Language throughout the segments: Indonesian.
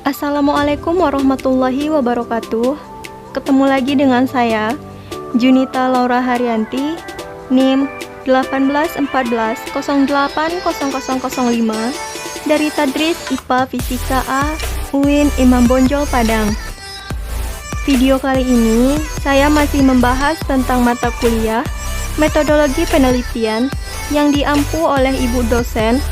Assalamualaikum warahmatullahi wabarakatuh. Ketemu lagi dengan saya, Junita Laura Haryanti, NIM 1814080005 dari Tadris IPA Fisika A, UIN Imam Bonjol Padang. Video kali ini saya masih membahas tentang mata kuliah metodologi penelitian yang diampu oleh Ibu dosen,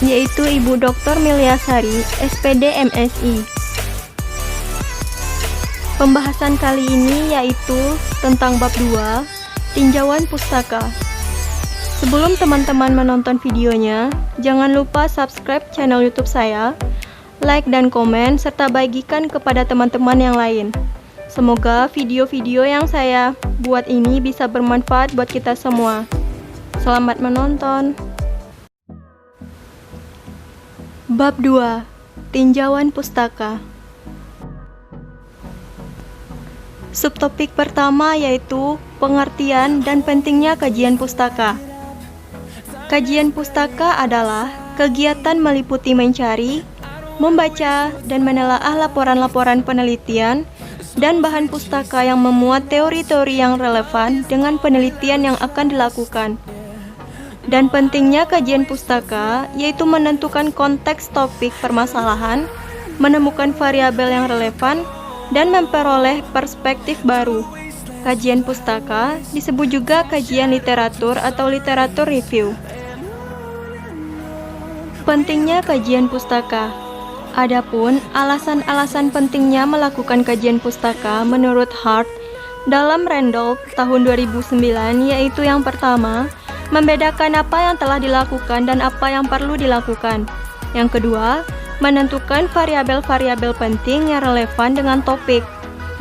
yaitu Ibu Dr. Miliasari, SPD MSI. Pembahasan kali ini yaitu tentang bab 2, tinjauan pustaka. Sebelum teman-teman menonton videonya, jangan lupa subscribe channel YouTube saya, like dan komen, serta bagikan kepada teman-teman yang lain. Semoga video-video yang saya buat ini bisa bermanfaat buat kita semua. Selamat menonton. Bab 2, tinjauan pustaka. Subtopik pertama yaitu pengertian dan pentingnya kajian pustaka. Kajian pustaka adalah kegiatan meliputi mencari, membaca, dan menelaah laporan-laporan penelitian dan bahan pustaka yang memuat teori-teori yang relevan dengan penelitian yang akan dilakukan. Dan pentingnya kajian pustaka yaitu menentukan konteks topik permasalahan, menemukan variabel yang relevan, dan memperoleh perspektif baru. Kajian pustaka disebut juga kajian literatur atau literatur review. Pentingnya kajian pustaka. Adapun alasan-alasan pentingnya melakukan kajian pustaka menurut Hart dalam Randolph tahun 2009 yaitu yang pertama, membedakan apa yang telah dilakukan dan apa yang perlu dilakukan. Yang kedua, menentukan variabel-variabel penting yang relevan dengan topik.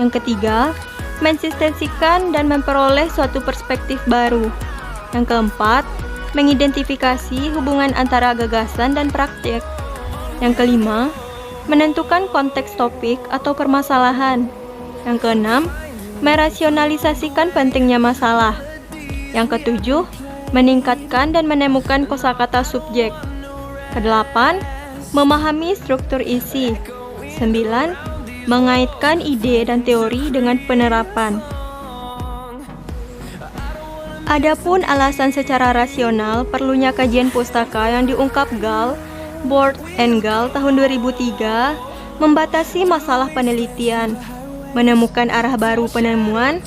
Yang ketiga, mensistensikan dan memperoleh suatu perspektif baru. Yang keempat, mengidentifikasi hubungan antara gagasan dan praktik. Yang kelima, menentukan konteks topik atau permasalahan. Yang keenam, merasionalisasikan pentingnya masalah. Yang ketujuh, meningkatkan dan menemukan kosakata subjek. Kedelapan, memahami struktur isi. 9, mengaitkan ide dan teori dengan penerapan. Adapun alasan secara rasional perlunya kajian pustaka yang diungkap Gall, Bort and Gall tahun 2003, membatasi masalah penelitian, menemukan arah baru penemuan,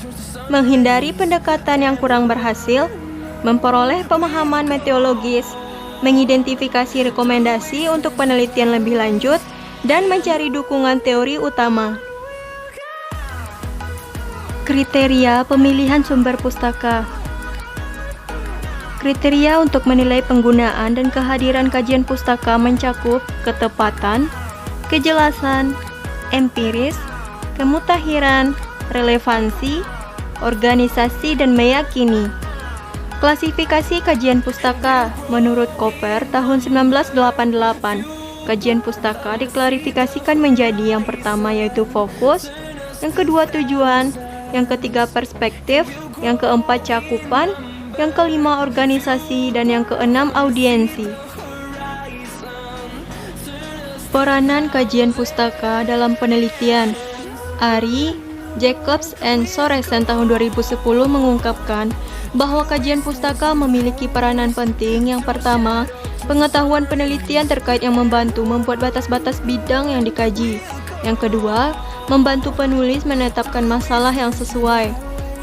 menghindari pendekatan yang kurang berhasil, memperoleh pemahaman meteologis, mengidentifikasi rekomendasi untuk penelitian lebih lanjut, dan mencari dukungan teori utama. Kriteria pemilihan sumber pustaka. Kriteria untuk menilai penggunaan dan kehadiran kajian pustaka mencakup ketepatan, kejelasan, empiris, kemutakhiran, relevansi, organisasi, dan meyakini. Klasifikasi kajian pustaka menurut Koper tahun 1988. Kajian pustaka diklarifikasikan menjadi yang pertama yaitu fokus, yang kedua tujuan, yang ketiga perspektif, yang keempat cakupan, yang kelima organisasi, dan yang keenam audiensi. Peranan kajian pustaka dalam penelitian. Ari, Jacobs, and Sorensen tahun 2010 mengungkapkan bahwa kajian pustaka memiliki peranan penting. Yang pertama, pengetahuan penelitian terkait yang membantu membuat batas-batas bidang yang dikaji. Yang kedua, membantu penulis menetapkan masalah yang sesuai.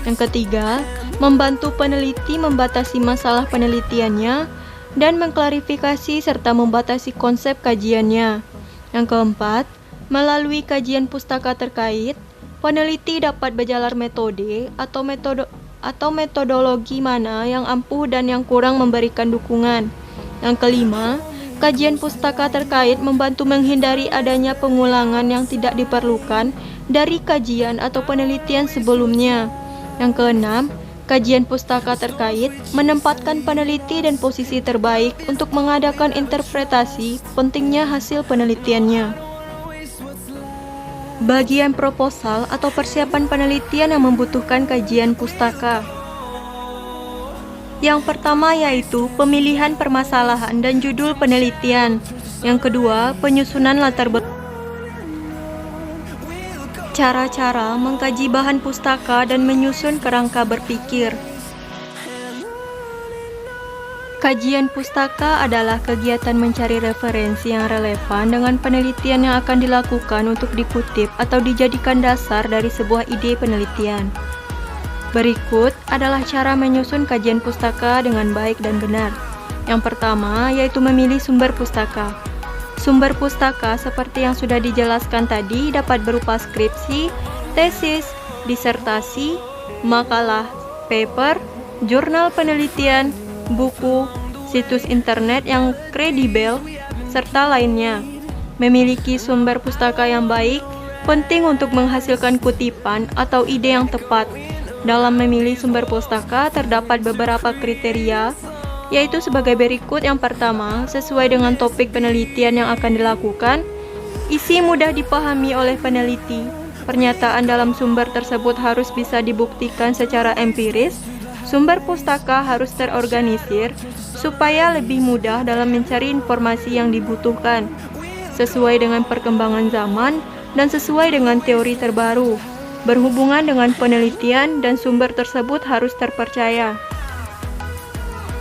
Yang ketiga, membantu peneliti membatasi masalah penelitiannya dan mengklarifikasi serta membatasi konsep kajiannya. Yang keempat, melalui kajian pustaka terkait, peneliti dapat berjalan metode atau metodologi mana yang ampuh dan yang kurang memberikan dukungan. Yang kelima, kajian pustaka terkait membantu menghindari adanya pengulangan yang tidak diperlukan dari kajian atau penelitian sebelumnya. Yang keenam, kajian pustaka terkait menempatkan peneliti dan posisi terbaik untuk mengadakan interpretasi pentingnya hasil penelitiannya. Bagian proposal atau persiapan penelitian yang membutuhkan kajian pustaka. Yang pertama yaitu pemilihan permasalahan dan judul penelitian. Yang kedua, penyusunan latar belakang. Cara-cara mengkaji bahan pustaka dan menyusun kerangka berpikir. Kajian pustaka adalah kegiatan mencari referensi yang relevan dengan penelitian yang akan dilakukan untuk dikutip atau dijadikan dasar dari sebuah ide penelitian. Berikut adalah cara menyusun kajian pustaka dengan baik dan benar. Yang pertama yaitu memilih sumber pustaka. Sumber pustaka seperti yang sudah dijelaskan tadi dapat berupa skripsi, tesis, disertasi, makalah, paper, jurnal penelitian, buku, situs internet yang kredibel, serta lainnya. Memiliki sumber pustaka yang baik penting untuk menghasilkan kutipan atau ide yang tepat. Dalam memilih sumber pustaka terdapat beberapa kriteria, yaitu sebagai berikut. Yang pertama, sesuai dengan topik penelitian yang akan dilakukan. Isi mudah dipahami oleh peneliti. Pernyataan dalam sumber tersebut harus bisa dibuktikan secara empiris. Sumber pustaka harus terorganisir supaya lebih mudah dalam mencari informasi yang dibutuhkan, sesuai dengan perkembangan zaman dan sesuai dengan teori terbaru. Berhubungan dengan penelitian dan sumber tersebut harus terpercaya.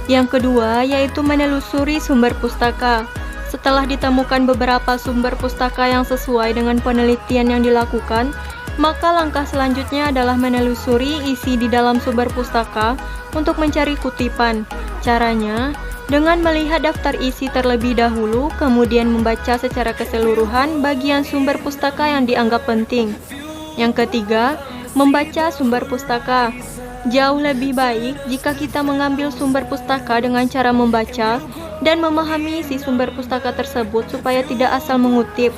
Yang kedua yaitu menelusuri sumber pustaka. Setelah ditemukan beberapa sumber pustaka yang sesuai dengan penelitian yang dilakukan, maka langkah selanjutnya adalah menelusuri isi di dalam sumber pustaka untuk mencari kutipan. Caranya, dengan melihat daftar isi terlebih dahulu, kemudian membaca secara keseluruhan bagian sumber pustaka yang dianggap penting. Yang ketiga, membaca sumber pustaka. Jauh lebih baik jika kita mengambil sumber pustaka dengan cara membaca dan memahami isi sumber pustaka tersebut supaya tidak asal mengutip.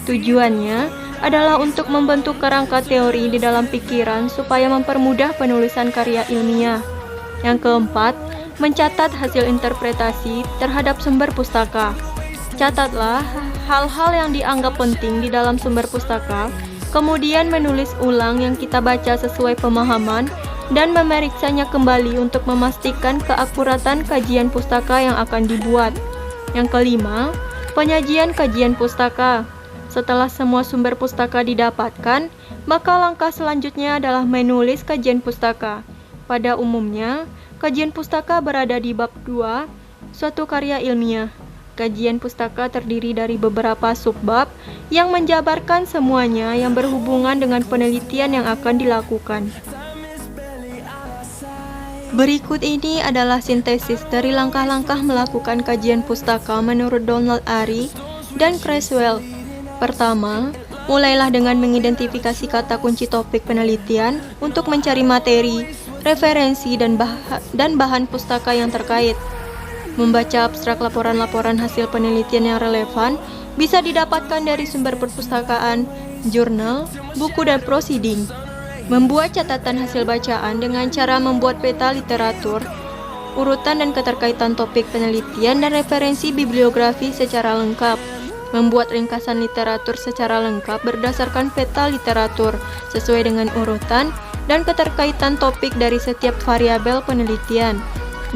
Tujuannya adalah untuk membentuk kerangka teori di dalam pikiran supaya mempermudah penulisan karya ilmiah. Yang keempat, mencatat hasil interpretasi terhadap sumber pustaka. Catatlah hal-hal yang dianggap penting di dalam sumber pustaka, kemudian menulis ulang yang kita baca sesuai pemahaman dan memeriksanya kembali untuk memastikan keakuratan kajian pustaka yang akan dibuat. Yang kelima, penyajian kajian pustaka. Setelah semua sumber pustaka didapatkan, maka langkah selanjutnya adalah menulis kajian pustaka. Pada umumnya, kajian pustaka berada di bab 2, suatu karya ilmiah. Kajian pustaka terdiri dari beberapa subbab yang menjabarkan semuanya yang berhubungan dengan penelitian yang akan dilakukan. Berikut ini adalah sintesis dari langkah-langkah melakukan kajian pustaka menurut Donald Ari dan Creswell. Pertama, mulailah dengan mengidentifikasi kata kunci topik penelitian untuk mencari materi, referensi, dan bahan pustaka yang terkait. Membaca abstrak laporan-laporan hasil penelitian yang relevan bisa didapatkan dari sumber perpustakaan, jurnal, buku, dan proceeding. Membuat catatan hasil bacaan dengan cara membuat peta literatur, urutan dan keterkaitan topik penelitian dan referensi bibliografi secara lengkap. Membuat ringkasan literatur secara lengkap berdasarkan peta literatur sesuai dengan urutan dan keterkaitan topik dari setiap variabel penelitian.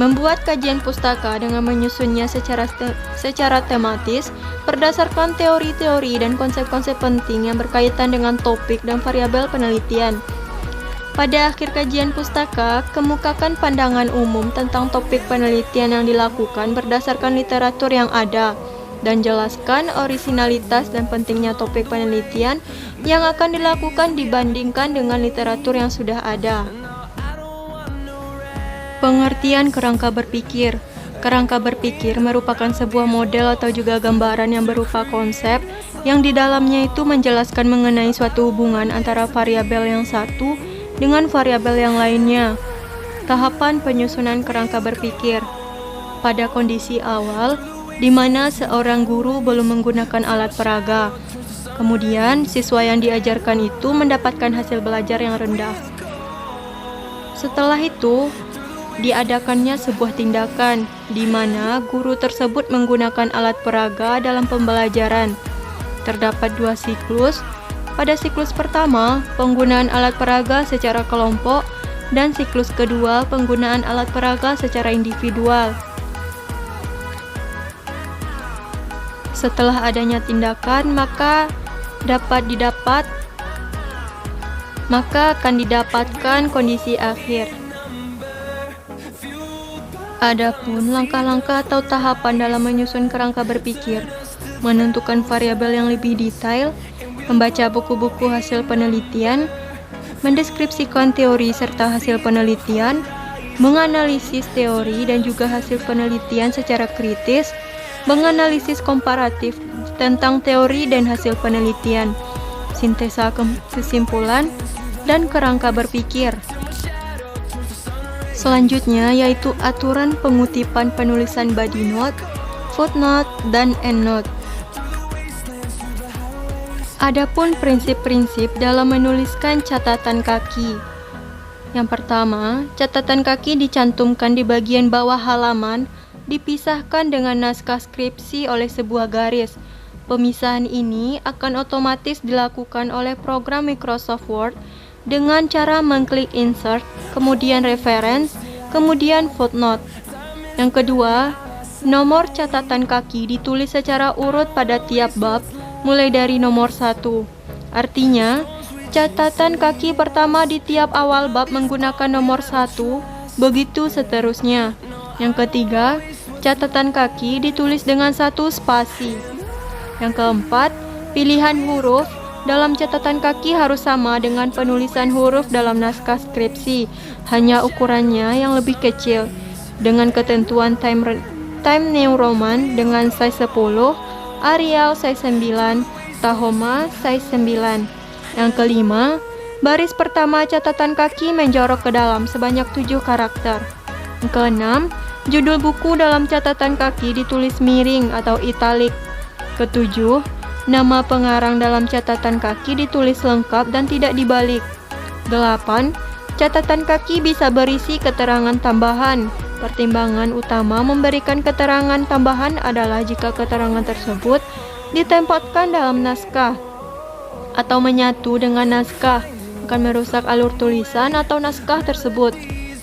Membuat kajian pustaka dengan menyusunnya secara tematis berdasarkan teori-teori dan konsep-konsep penting yang berkaitan dengan topik dan variabel penelitian. Pada akhir kajian pustaka, kemukakan pandangan umum tentang topik penelitian yang dilakukan berdasarkan literatur yang ada, dan jelaskan orisinalitas dan pentingnya topik penelitian yang akan dilakukan dibandingkan dengan literatur yang sudah ada. Pengertian kerangka berpikir. Kerangka berpikir merupakan sebuah model atau juga gambaran yang berupa konsep yang di dalamnya itu menjelaskan mengenai suatu hubungan antara variabel yang satu dengan variabel yang lainnya. Tahapan penyusunan kerangka berpikir. Pada kondisi awal, di mana seorang guru belum menggunakan alat peraga. Kemudian, siswa yang diajarkan itu mendapatkan hasil belajar yang rendah. Setelah itu, diadakannya sebuah tindakan di mana guru tersebut menggunakan alat peraga dalam pembelajaran. Terdapat 2 siklus. Pada siklus pertama, penggunaan alat peraga secara kelompok, dan siklus kedua, penggunaan alat peraga secara individual. Setelah adanya tindakan, maka akan didapatkan kondisi akhir. Adapun langkah-langkah atau tahapan dalam menyusun kerangka berpikir, menentukan variabel yang lebih detail, membaca buku-buku hasil penelitian, mendeskripsikan teori serta hasil penelitian, menganalisis teori dan juga hasil penelitian secara kritis, menganalisis komparatif tentang teori dan hasil penelitian, sintesa kesimpulan, dan kerangka berpikir. Selanjutnya yaitu aturan pengutipan penulisan body note, footnote, dan endnote. Adapun prinsip-prinsip dalam menuliskan catatan kaki. Yang pertama, catatan kaki dicantumkan di bagian bawah halaman, dipisahkan dengan naskah skripsi oleh sebuah garis. Pemisahan ini akan otomatis dilakukan oleh program Microsoft Word dengan cara mengklik insert, kemudian reference, kemudian footnote. Yang kedua, nomor catatan kaki ditulis secara urut pada tiap bab, mulai dari nomor 1. Artinya, catatan kaki pertama di tiap awal bab menggunakan nomor 1, begitu seterusnya. Yang ketiga, catatan kaki ditulis dengan 1 spasi. Yang keempat, pilihan huruf dalam catatan kaki harus sama dengan penulisan huruf dalam naskah skripsi, hanya ukurannya yang lebih kecil, dengan ketentuan Time New Roman dengan size 10, Arial size 9, Tahoma size 9. Yang kelima, baris pertama catatan kaki menjorok ke dalam sebanyak 7 karakter. Yang keenam, judul buku dalam catatan kaki ditulis miring atau italik. Ketujuh, nama pengarang dalam catatan kaki ditulis lengkap dan tidak dibalik. 8. Catatan kaki bisa berisi keterangan tambahan. Pertimbangan utama memberikan keterangan tambahan adalah jika keterangan tersebut ditempatkan dalam naskah atau menyatu dengan naskah, akan merusak alur tulisan atau naskah tersebut.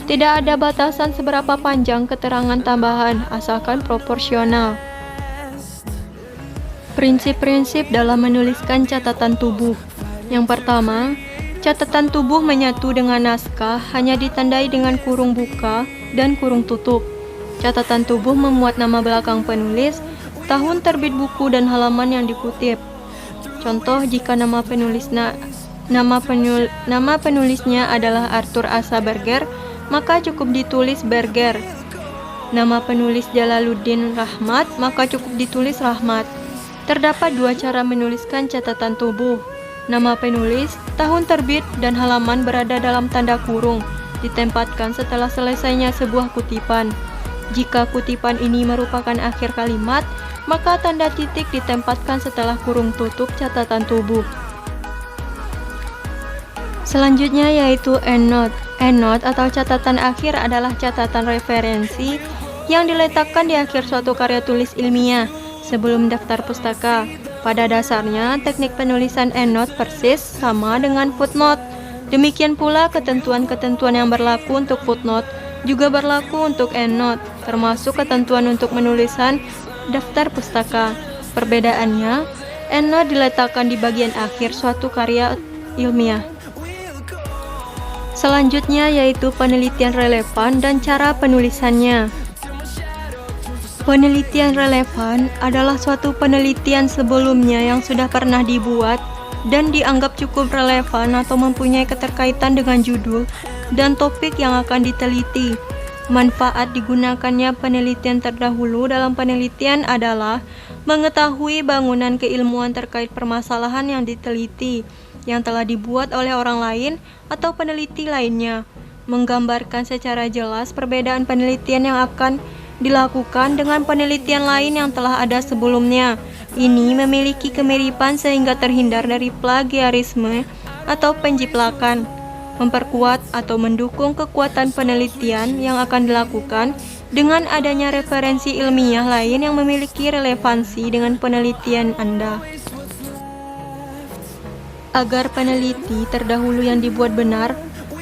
Tidak ada batasan seberapa panjang keterangan tambahan, asalkan proporsional. Prinsip-prinsip dalam menuliskan catatan tubuh. Yang pertama, catatan tubuh menyatu dengan naskah hanya ditandai dengan kurung buka dan kurung tutup. Catatan tubuh memuat nama belakang penulis, tahun terbit buku dan halaman yang dikutip. Contoh, jika nama penulisnya adalah Arthur Asa Berger, maka cukup ditulis Berger. Nama penulis Jalaluddin Rahmat, maka cukup ditulis Rahmat. Terdapat 2 cara menuliskan catatan tubuh. Nama penulis, tahun terbit, dan halaman berada dalam tanda kurung, ditempatkan setelah selesainya sebuah kutipan. Jika kutipan ini merupakan akhir kalimat, maka tanda titik ditempatkan setelah kurung tutup catatan tubuh. Selanjutnya yaitu endnote. Endnote atau catatan akhir adalah catatan referensi yang diletakkan di akhir suatu karya tulis ilmiah sebelum daftar pustaka. Pada dasarnya, teknik penulisan endnote persis sama dengan footnote. Demikian pula ketentuan-ketentuan yang berlaku untuk footnote juga berlaku untuk endnote, termasuk ketentuan untuk penulisan daftar pustaka. Perbedaannya, endnote diletakkan di bagian akhir suatu karya ilmiah. Selanjutnya yaitu penelitian relevan dan cara penulisannya. Penelitian relevan adalah suatu penelitian sebelumnya yang sudah pernah dibuat dan dianggap cukup relevan atau mempunyai keterkaitan dengan judul dan topik yang akan diteliti. Manfaat digunakannya penelitian terdahulu dalam penelitian adalah mengetahui bangunan keilmuan terkait permasalahan yang diteliti, yang telah dibuat oleh orang lain atau peneliti lainnya, menggambarkan secara jelas perbedaan penelitian yang akan dilakukan dengan penelitian lain yang telah ada sebelumnya. Ini memiliki kemiripan sehingga terhindar dari plagiarisme atau penjiplakan, memperkuat atau mendukung kekuatan penelitian yang akan dilakukan dengan adanya referensi ilmiah lain yang memiliki relevansi dengan penelitian Anda. Agar peneliti terdahulu yang dibuat benar,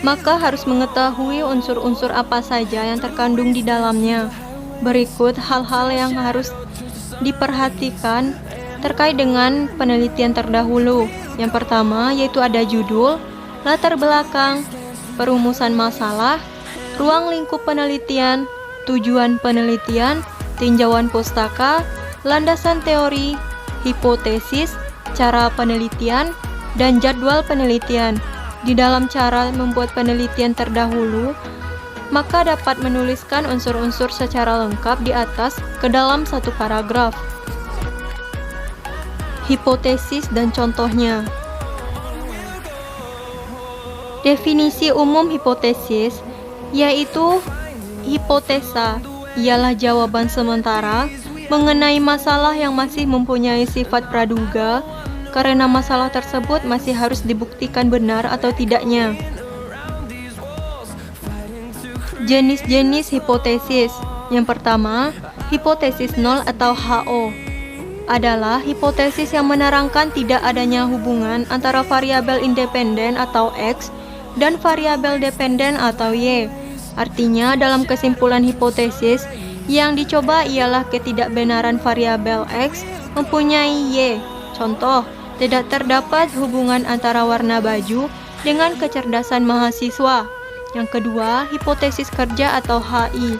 maka harus mengetahui unsur-unsur apa saja yang terkandung di dalamnya. Berikut hal-hal yang harus diperhatikan terkait dengan penelitian terdahulu. Yang pertama yaitu ada judul, latar belakang, perumusan masalah, ruang lingkup penelitian, tujuan penelitian, tinjauan pustaka, landasan teori, hipotesis, cara penelitian, dan jadwal penelitian. Di dalam cara membuat penelitian terdahulu, maka dapat menuliskan unsur-unsur secara lengkap di atas ke dalam satu paragraf. Hipotesis dan contohnya. Definisi umum hipotesis yaitu hipotesa ialah jawaban sementara mengenai masalah yang masih mempunyai sifat praduga karena masalah tersebut masih harus dibuktikan benar atau tidaknya. Jenis-jenis hipotesis. Yang pertama, hipotesis nol atau HO adalah hipotesis yang menerangkan tidak adanya hubungan antara variabel independen atau X dan variabel dependen atau Y. Artinya, dalam kesimpulan hipotesis, yang dicoba ialah ketidakbenaran variabel X mempunyai Y. Contoh, tidak terdapat hubungan antara warna baju dengan kecerdasan mahasiswa. Yang kedua, hipotesis kerja atau HI.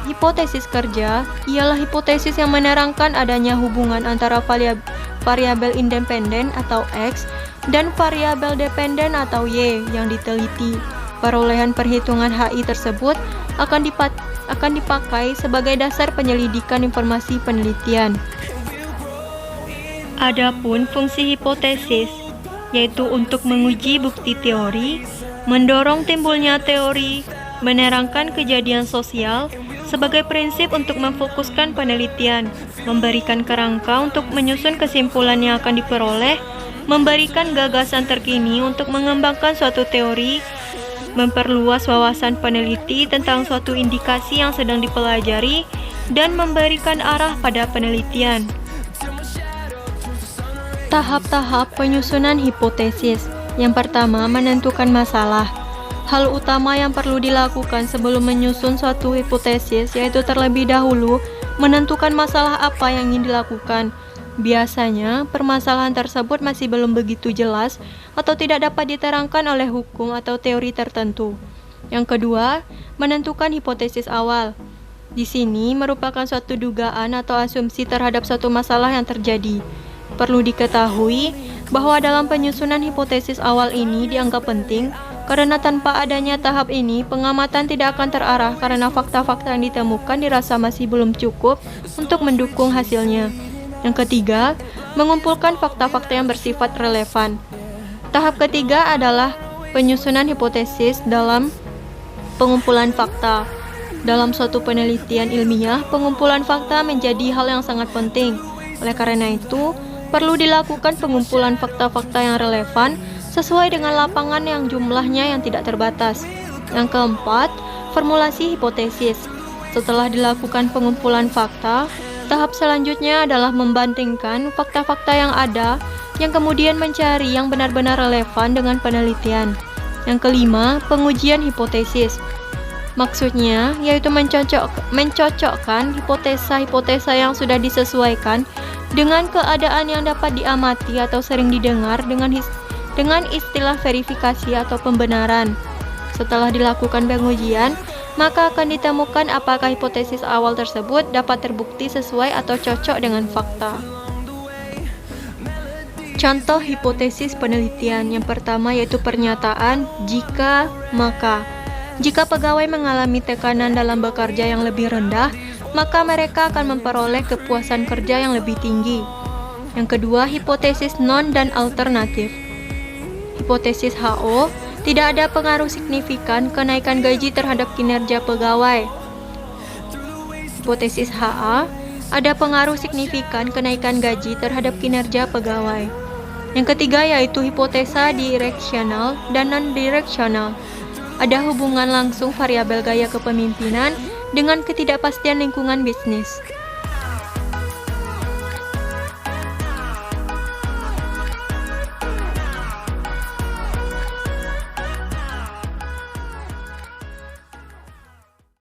Hipotesis kerja ialah hipotesis yang menerangkan adanya hubungan antara variabel independen atau X dan variabel dependen atau Y yang diteliti. Perolehan perhitungan HI tersebut akan dipakai sebagai dasar penyelidikan informasi penelitian. Adapun fungsi hipotesis yaitu untuk menguji bukti teori, mendorong timbulnya teori, menerangkan kejadian sosial sebagai prinsip untuk memfokuskan penelitian, memberikan kerangka untuk menyusun kesimpulan yang akan diperoleh, memberikan gagasan terkini untuk mengembangkan suatu teori, memperluas wawasan peneliti tentang suatu indikasi yang sedang dipelajari, dan memberikan arah pada penelitian. Tahap-tahap penyusunan hipotesis. Yang pertama, menentukan masalah. Hal utama yang perlu dilakukan sebelum menyusun suatu hipotesis yaitu terlebih dahulu menentukan masalah apa yang ingin dilakukan. Biasanya, permasalahan tersebut masih belum begitu jelas atau tidak dapat diterangkan oleh hukum atau teori tertentu. Yang kedua, menentukan hipotesis awal. Di sini merupakan suatu dugaan atau asumsi terhadap suatu masalah yang terjadi. Perlu diketahui bahwa dalam penyusunan hipotesis awal ini dianggap penting karena tanpa adanya tahap ini, pengamatan tidak akan terarah karena fakta-fakta yang ditemukan dirasa masih belum cukup untuk mendukung hasilnya. Yang ketiga, mengumpulkan fakta-fakta yang bersifat relevan. Tahap ketiga adalah penyusunan hipotesis dalam pengumpulan fakta. Dalam suatu penelitian ilmiah, pengumpulan fakta menjadi hal yang sangat penting. Oleh karena itu, perlu dilakukan pengumpulan fakta-fakta yang relevan sesuai dengan lapangan yang jumlahnya yang tidak terbatas. Yang keempat, formulasi hipotesis. Setelah dilakukan pengumpulan fakta, tahap selanjutnya adalah membandingkan fakta-fakta yang ada, yang kemudian mencari yang benar-benar relevan dengan penelitian. Yang kelima, pengujian hipotesis. Maksudnya, yaitu mencocokkan hipotesa-hipotesa yang sudah disesuaikan dengan keadaan yang dapat diamati atau sering didengar dengan istilah verifikasi atau pembenaran. Setelah dilakukan pengujian, maka akan ditemukan apakah hipotesis awal tersebut dapat terbukti sesuai atau cocok dengan fakta. Contoh hipotesis penelitian yang pertama yaitu pernyataan jika maka. Jika pegawai mengalami tekanan dalam bekerja yang lebih rendah, maka mereka akan memperoleh kepuasan kerja yang lebih tinggi. Yang kedua, hipotesis non dan alternatif. Hipotesis HO, tidak ada pengaruh signifikan kenaikan gaji terhadap kinerja pegawai. Hipotesis HA, ada pengaruh signifikan kenaikan gaji terhadap kinerja pegawai. Yang ketiga yaitu hipotesa direksional dan non-direksional. Ada hubungan langsung variabel gaya kepemimpinan dengan ketidakpastian lingkungan bisnis.